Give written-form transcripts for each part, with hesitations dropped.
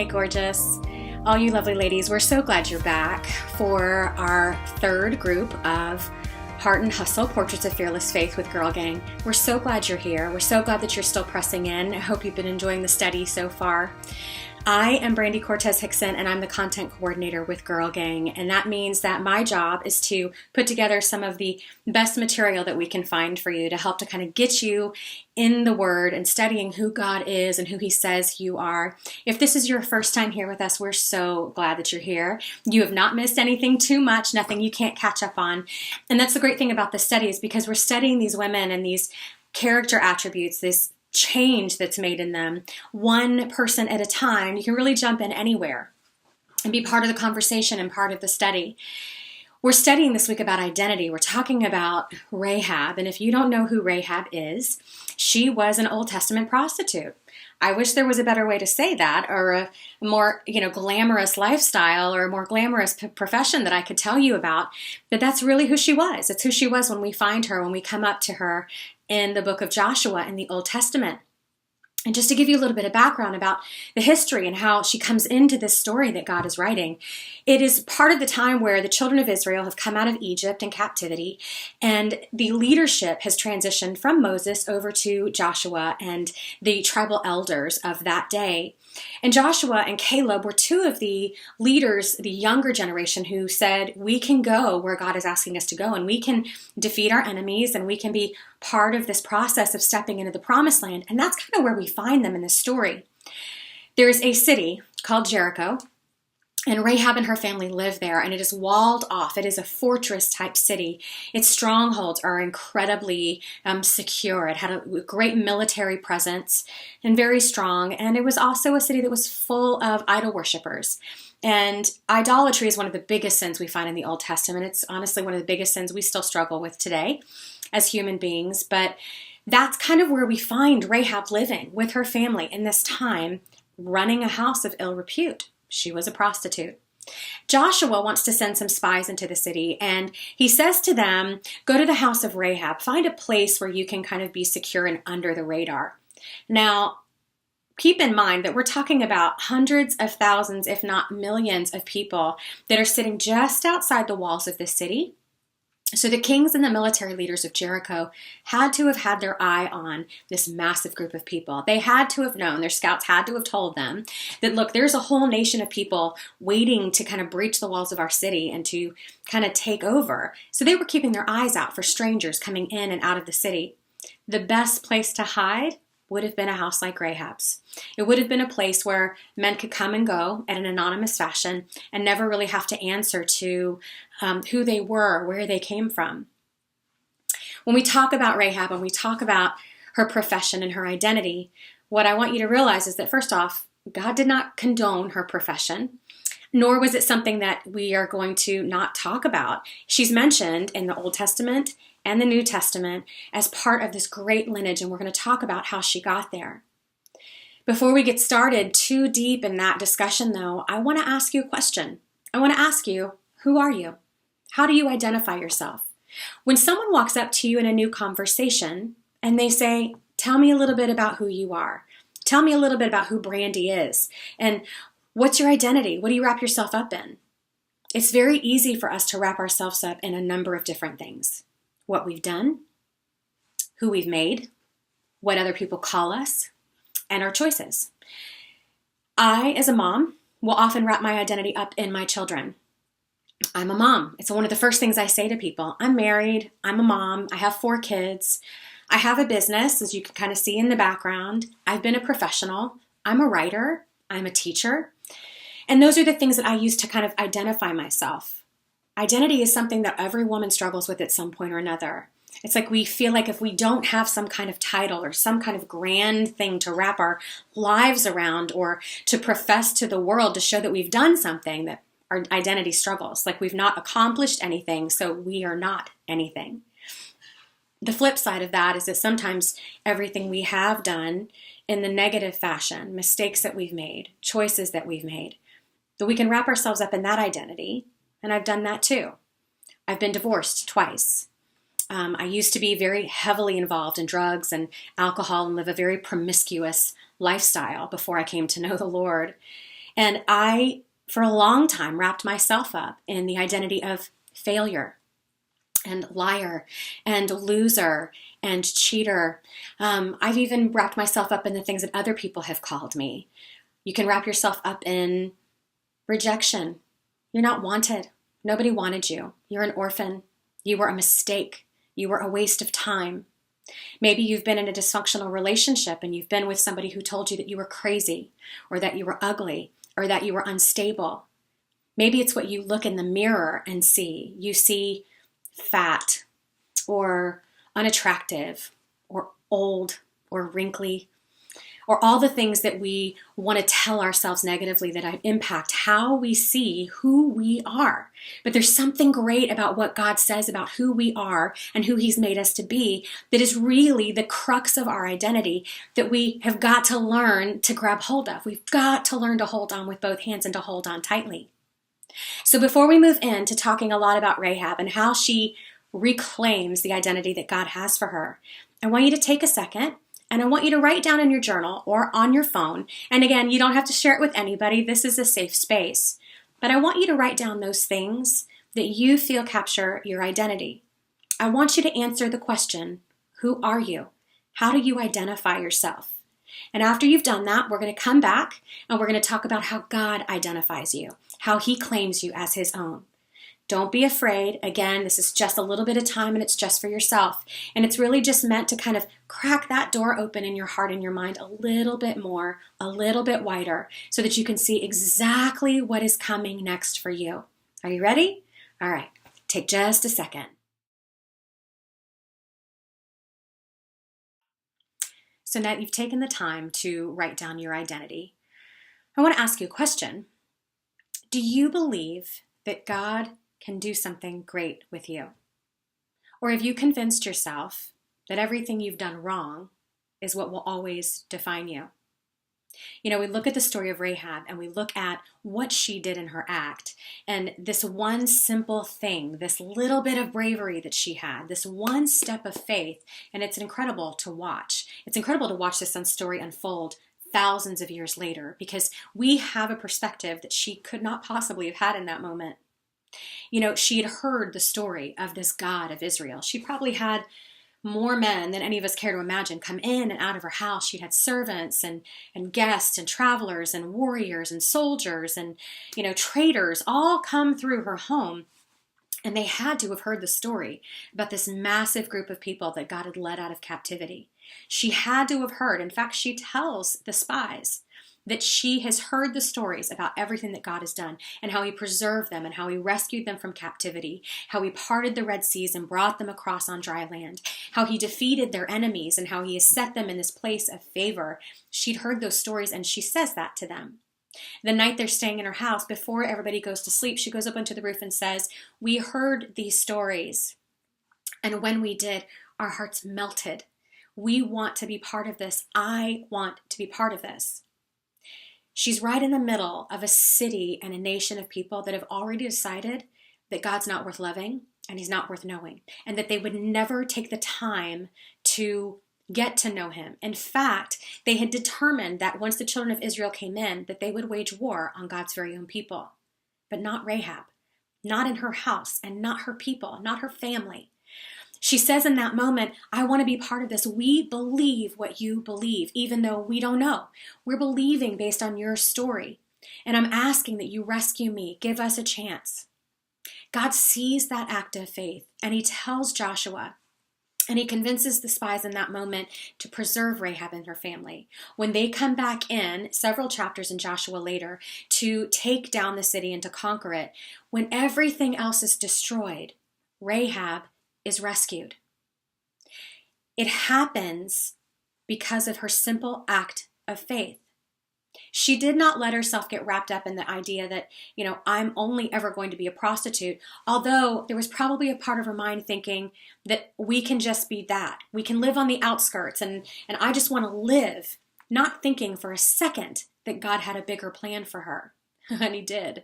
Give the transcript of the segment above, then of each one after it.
Hey, gorgeous. All you lovely ladies, we're so glad you're back for our third group of Heart and Hustle Portraits of Fearless Faith with Girl Gang. We're so glad you're here. We're so glad that you're still pressing in. I hope you've been enjoying the study so far. I am Brandy Cortez Hickson, and I'm the content coordinator with Girl Gang, and that means that my job is to put together some of the best material that we can find for you to help to kind of get you in the Word and studying who God is and who He says you are. If this is your first time here with us, we're so glad that you're here. You have not missed anything too much, nothing you can't catch up on. And that's the great thing about this study, is because we're studying these women and these character attributes, this change that's made in them, one person at a time. You can really jump in anywhere and be part of the conversation and part of the study. We're studying this week about identity. We're talking about Rahab, and if you don't know who Rahab is, she was an Old Testament prostitute. I wish there was a better way to say that, or a more, glamorous lifestyle or a more glamorous profession that I could tell you about, but that's really who she was. It's who she was when we find her, when we come up to her in the book of Joshua in the Old Testament. And just to give you a little bit of background about the history and how she comes into this story that God is writing, it is part of the time where the children of Israel have come out of Egypt in captivity, and the leadership has transitioned from Moses over to Joshua and the tribal elders of that day. And Joshua and Caleb were two of the leaders, the younger generation, who said, we can go where God is asking us to go, and we can defeat our enemies, and we can be part of this process of stepping into the promised land. And that's kind of where we find them in this story. There's a city called Jericho, and Rahab and her family live there, and it is walled off. It is a fortress type city. Its strongholds are incredibly secure. It had a great military presence and very strong. And it was also a city that was full of idol worshipers. And idolatry is one of the biggest sins we find in the Old Testament. It's honestly one of the biggest sins we still struggle with today as human beings. But that's kind of where we find Rahab living with her family in this time, running a house of ill repute. She was a prostitute. Joshua wants to send some spies into the city, and he says to them, go to the house of Rahab, find a place where you can kind of be secure and under the radar. Now, keep in mind that we're talking about hundreds of thousands, if not millions of people that are sitting just outside the walls of this city. So the kings and the military leaders of Jericho had to have had their eye on this massive group of people. They had to have known, their scouts had to have told them that, look, there's a whole nation of people waiting to kind of breach the walls of our city and to kind of take over. So they were keeping their eyes out for strangers coming in and out of the city. The best place to hide would have been a house like Rahab's. It would have been a place where men could come and go in an anonymous fashion and never really have to answer to who they were, where they came from. When we talk about Rahab and we talk about her profession and her identity, what I want you to realize is that, first off, God did not condone her profession, nor was it something that we are going to not talk about. She's mentioned in the Old Testament and the New Testament as part of this great lineage, and we're going to talk about how she got there. Before we get started too deep in that discussion, though, I want to ask you a question. I want to ask you, who are you? How do you identify yourself? When someone walks up to you in a new conversation and they say, tell me a little bit about who you are. Tell me a little bit about who Brandy is. And what's your identity? What do you wrap yourself up in? It's very easy for us to wrap ourselves up in a number of different things. What we've done, who we've made, what other people call us, and our choices. I, as a mom, will often wrap my identity up in my children. I'm a mom. It's one of the first things I say to people. I'm married. I'm a mom. I have 4 kids. I have a business, as you can kind of see in the background. I've been a professional. I'm a writer. I'm a teacher. And those are the things that I use to kind of identify myself. Identity is something that every woman struggles with at some point or another. It's like we feel like if we don't have some kind of title or some kind of grand thing to wrap our lives around or to profess to the world to show that we've done something, that our identity struggles. Like we've not accomplished anything, so we are not anything. The flip side of that is that sometimes everything we have done in the negative fashion, mistakes that we've made, choices that we've made, that we can wrap ourselves up in that identity. And I've done that too. I've been divorced twice. I used to be very heavily involved in drugs and alcohol and live a very promiscuous lifestyle before I came to know the Lord. And I, for a long time, wrapped myself up in the identity of failure and liar and loser and cheater. I've even wrapped myself up in the things that other people have called me. You can wrap yourself up in rejection. You're not wanted. Nobody wanted you. You're an orphan. You were a mistake. You were a waste of time. Maybe you've been in a dysfunctional relationship and you've been with somebody who told you that you were crazy or that you were ugly or that you were unstable. Maybe it's what you look in the mirror and see. You see fat or unattractive or old or wrinkly, or all the things that we want to tell ourselves negatively that impact how we see who we are. But there's something great about what God says about who we are and who He's made us to be that is really the crux of our identity that we have got to learn to grab hold of. We've got to learn to hold on with both hands and to hold on tightly. So before we move into talking a lot about Rahab and how she reclaims the identity that God has for her, I want you to take a second and I want you to write down in your journal or on your phone. And again, you don't have to share it with anybody. This is a safe space. But I want you to write down those things that you feel capture your identity. I want you to answer the question, who are you? How do you identify yourself? And after you've done that, we're going to come back and we're going to talk about how God identifies you, how He claims you as His own. Don't be afraid. Again, this is just a little bit of time and it's just for yourself. And it's really just meant to kind of crack that door open in your heart and your mind a little bit more, a little bit wider, so that you can see exactly what is coming next for you. Are you ready? All right, take just a second. So now you've taken the time to write down your identity. I want to ask you a question. Do you believe that God can do something great with you? Or have you convinced yourself that everything you've done wrong is what will always define you? You know, we look at the story of Rahab and we look at what she did in her act, and this one simple thing, this little bit of bravery that she had, this one step of faith, and it's incredible to watch. It's incredible to watch this story unfold thousands of years later, because we have a perspective that she could not possibly have had in that moment. You know, she had heard the story of this God of Israel. She probably had more men than any of us care to imagine come in and out of her house. She'd had servants and guests and travelers and warriors and soldiers and, you know, traders all come through her home. And they had to have heard the story about this massive group of people that God had led out of captivity. She had to have heard. In fact, she tells the spies that she has heard the stories about everything that God has done and how He preserved them and how He rescued them from captivity, how He parted the Red Seas and brought them across on dry land, how He defeated their enemies and how He has set them in this place of favor. She'd heard those stories and she says that to them. The night they're staying in her house, before everybody goes to sleep, she goes up onto the roof and says, "We heard these stories, and when we did, our hearts melted. We want to be part of this. I want to be part of this." She's right in the middle of a city and a nation of people that have already decided that God's not worth loving and He's not worth knowing, and that they would never take the time to get to know Him. In fact, they had determined that once the children of Israel came in, that they would wage war on God's very own people. But not Rahab, not in her house, and not her people, not her family. She says in that moment, "I want to be part of this. We believe what you believe, even though we don't know. We're believing based on your story. And I'm asking that you rescue me. Give us a chance." God sees that act of faith, and He tells Joshua, and He convinces the spies in that moment to preserve Rahab and her family. When they come back in, several chapters in Joshua later, to take down the city and to conquer it, when everything else is destroyed, Rahab is rescued. It happens because of her simple act of faith. She did not let herself get wrapped up in the idea that, you know, I'm only ever going to be a prostitute, although there was probably a part of her mind thinking that we can just be that. We can live on the outskirts and I just want to live, not thinking for a second that God had a bigger plan for her. And He did.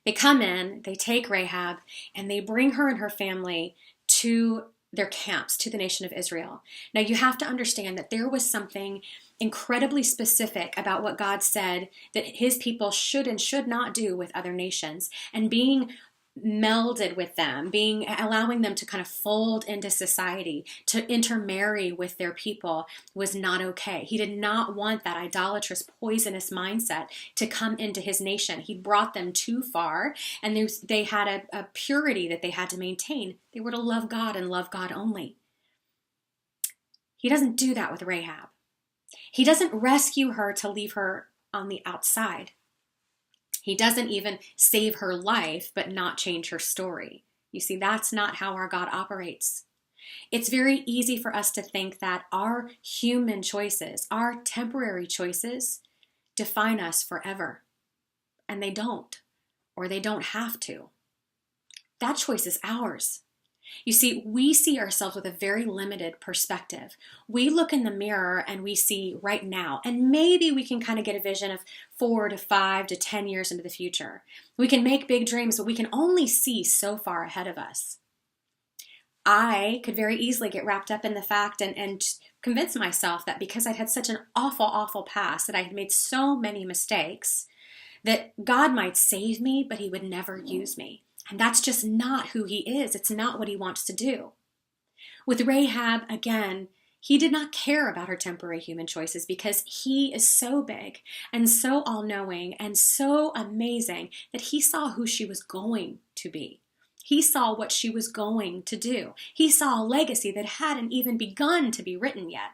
They come in, they take Rahab, and they bring her and her family to their camps to the nation of Israel. Now you have to understand that there was something incredibly specific about what God said that his people should and should not do with other nations, and being melded with them, allowing them to kind of fold into society, to intermarry with their people was not okay. He did not want that idolatrous, poisonous mindset to come into his nation. He brought them too far, and they had a purity that they had to maintain. They were to love God and love God only. He doesn't do that with Rahab. He doesn't rescue her to leave her on the outside. He doesn't even save her life, but not change her story. You see, that's not how our God operates. It's very easy for us to think that our human choices, our temporary choices, define us forever. And they don't, or they don't have to. That choice is ours. You see, we see ourselves with a very limited perspective. We look in the mirror and we see right now, and maybe we can kind of get a vision of 4 to 5 to 10 years into the future. We can make big dreams, but we can only see so far ahead of us. I could very easily get wrapped up in the fact and convince myself that because I'd had such an awful, awful past, that I had made so many mistakes, that God might save me, but he would never use me. And that's just not who he is. It's not what he wants to do. With Rahab, again, he did not care about her temporary human choices because he is so big and so all-knowing and so amazing that he saw who she was going to be. He saw what she was going to do. He saw a legacy that hadn't even begun to be written yet,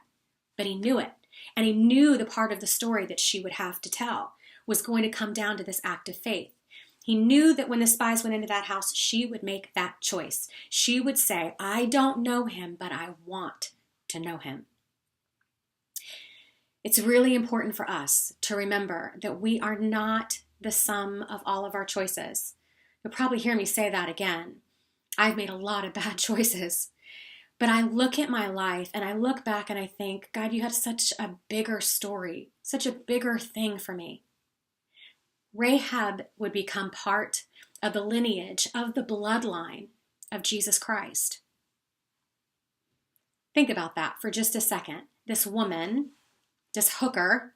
but he knew it. And he knew the part of the story that she would have to tell was going to come down to this act of faith. He knew that when the spies went into that house, she would make that choice. She would say, I don't know him, but I want to know him. It's really important for us to remember that we are not the sum of all of our choices. You'll probably hear me say that again. I've made a lot of bad choices. But I look at my life and I look back and I think, God, you had such a bigger story, such a bigger thing for me. Rahab would become part of the lineage, of the bloodline of Jesus Christ. Think about that for just a second. This woman, this hooker,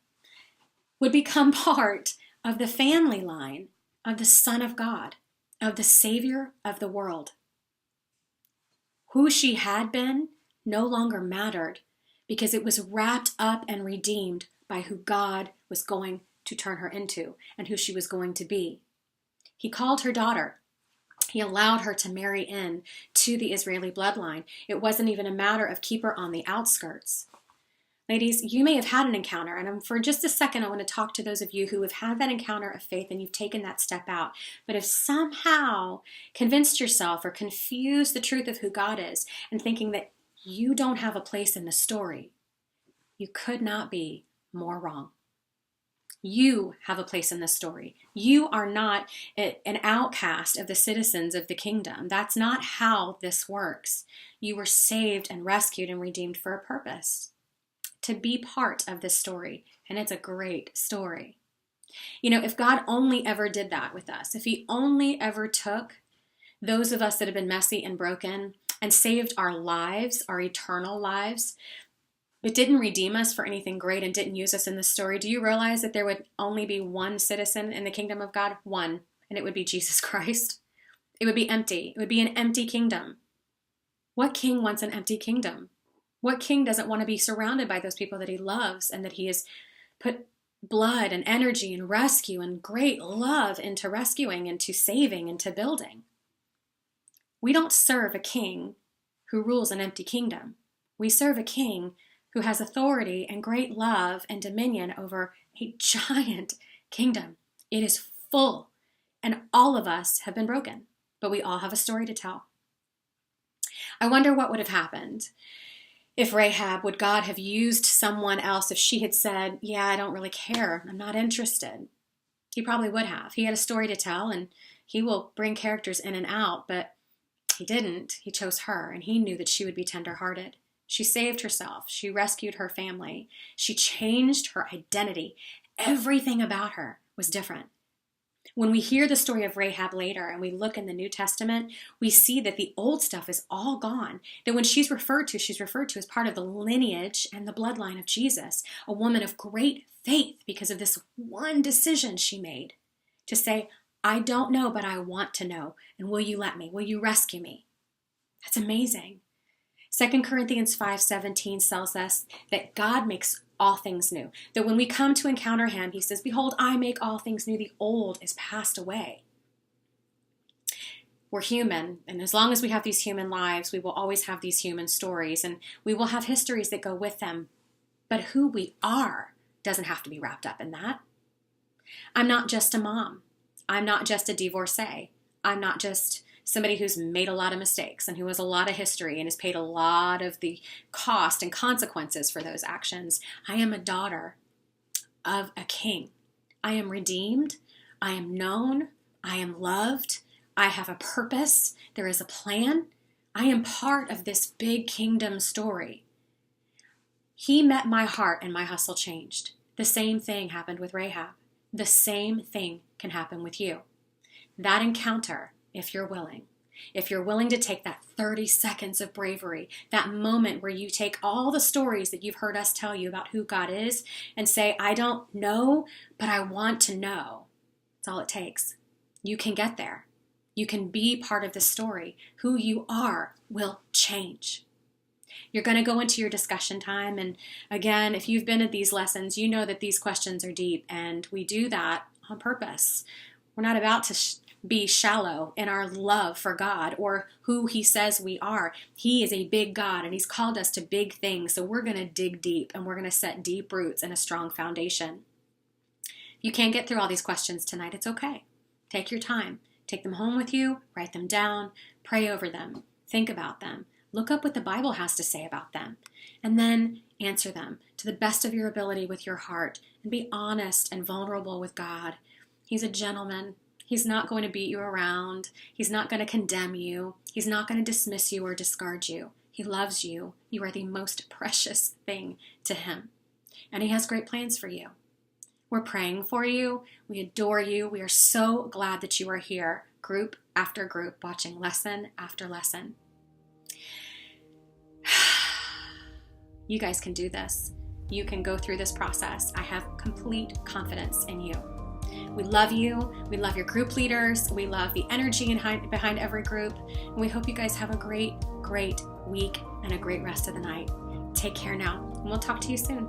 would become part of the family line of the Son of God, of the Savior of the world. Who she had been no longer mattered because it was wrapped up and redeemed by who God was going to turn her into and who she was going to be. He called her daughter. He allowed her to marry in to the Israeli bloodline. It wasn't even a matter of keep her on the outskirts. Ladies, you may have had an encounter, and for just a second I want to talk to those of you who have had that encounter of faith and you've taken that step out, but have somehow convinced yourself or confused the truth of who God is and thinking that you don't have a place in the story. You could not be more wrong. You have a place in the story. You are not an outcast of the citizens of the kingdom. That's not how this works. You were saved and rescued and redeemed for a purpose, to be part of this story. And it's a great story. You know, if God only ever did that with us, if he only ever took those of us that have been messy and broken and saved our lives, our eternal lives, but didn't redeem us for anything great and didn't use us in the story, do you realize that there would only be one citizen in the kingdom of God? One. And it would be Jesus Christ. It would be empty. It would be an empty kingdom. What king wants an empty kingdom? What king doesn't want to be surrounded by those people that he loves and that he has put blood and energy and rescue and great love into rescuing and to saving and to building? We don't serve a king who rules an empty kingdom. We serve a king who has authority and great love and dominion over a giant kingdom. It is full, and all of us have been broken, but we all have a story to tell. I wonder what would have happened if Rahab, would God have used someone else if she had said, yeah, I don't really care, I'm not interested? He probably would have. He had a story to tell, and he will bring characters in and out, but he didn't. He chose her, and he knew that she would be tender-hearted. She saved herself. She rescued her family. She changed her identity. Everything about her was different. When we hear the story of Rahab later and we look in the New Testament, we see that the old stuff is all gone. That when she's referred to as part of the lineage and the bloodline of Jesus, a woman of great faith because of this one decision she made to say, I don't know, but I want to know. And will you let me? Will you rescue me? That's amazing. 2 Corinthians 5:17 tells us that God makes all things new. That when we come to encounter him, he says, behold, I make all things new. The old is passed away. We're human, and as long as we have these human lives, we will always have these human stories, and we will have histories that go with them. But who we are doesn't have to be wrapped up in that. I'm not just a mom. I'm not just a divorcee. I'm not just somebody who's made a lot of mistakes and who has a lot of history and has paid a lot of the cost and consequences for those actions. I am a daughter of a king. I am redeemed. I am known. I am loved. I have a purpose. There is a plan. I am part of this big kingdom story. He met my heart and my hustle changed. The same thing happened with Rahab. The same thing can happen with you. That encounter, if you're willing to take that 30 seconds of bravery, that moment where you take all the stories that you've heard us tell you about who God is and say, I don't know, but I want to know. That's all it takes. You can get there. You can be part of this story. Who you are will change. You're going to go into your discussion time. And again, if you've been at these lessons, you know that these questions are deep, and we do that on purpose. We're not about to be shallow in our love for God or who he says we are. He is a big God, and he's called us to big things. So we're going to dig deep, and we're going to set deep roots and a strong foundation. If you can't get through all these questions tonight, it's okay. Take your time. Take them home with you. Write them down. Pray over them. Think about them. Look up what the Bible has to say about them. And then answer them to the best of your ability with your heart. And be honest and vulnerable with God. He's a gentleman. He's not going to beat you around. He's not going to condemn you. He's not going to dismiss you or discard you. He loves you. You are the most precious thing to him. And he has great plans for you. We're praying for you. We adore you. We are so glad that you are here, group after group, watching lesson after lesson. You guys can do this. You can go through this process. I have complete confidence in you. We love you. We love your group leaders. We love the energy behind every group. And we hope you guys have a great, great week and a great rest of the night. Take care now, and we'll talk to you soon.